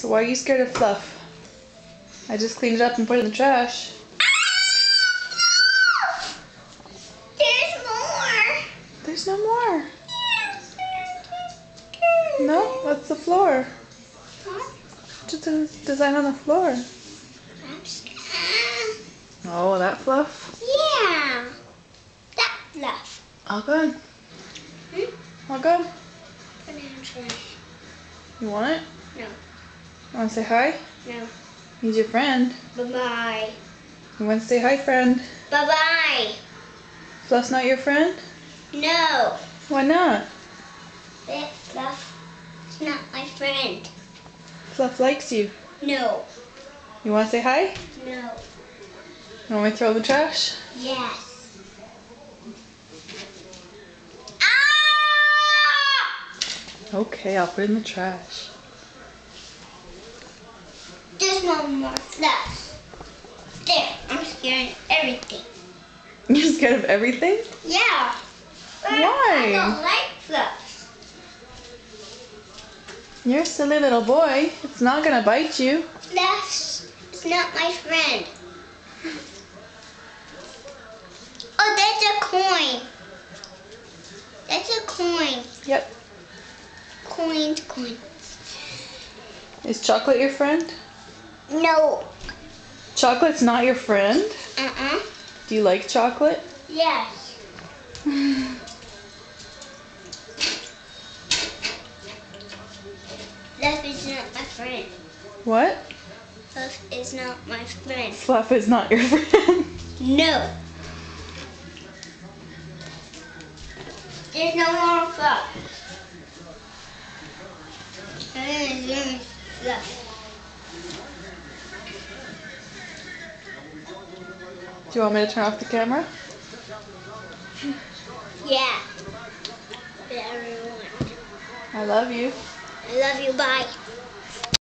So why are you scared of Fluff? I just cleaned it up and put it in the trash. There's more. There's no more. No, that's the floor. Huh? Just a design on the floor. Oh, that Fluff? Yeah. That Fluff. All good. All good. Banana trash. You want it? No. You want to say hi? No. He's your friend. Bye-bye. You want to say hi, friend? Bye-bye. Fluff's not your friend? No. Why not? That Fluff is not my friend. Fluff likes you. No. You want to say hi? No. You want me to throw the trash? Yes. Okay, I'll put it in the trash. There's no more Fluff. There, I'm scared of everything. You're scared of everything? Yeah. Why? I don't like Fluff. You're a silly little boy. It's not gonna bite you. Fluff is not my friend. Oh, that's a coin. That's a coin. Yep. Coin. Is Chocolate your friend? No. Chocolate's not your friend? Uh-uh. Do you like chocolate? Yes. Fluff is not my friend. What? Fluff is not my friend. Fluff is not your friend. No. There's no more Fluff. Fluff. Do you want me to turn off the camera? Yeah. Whatever you want. I love you. I love you. Bye.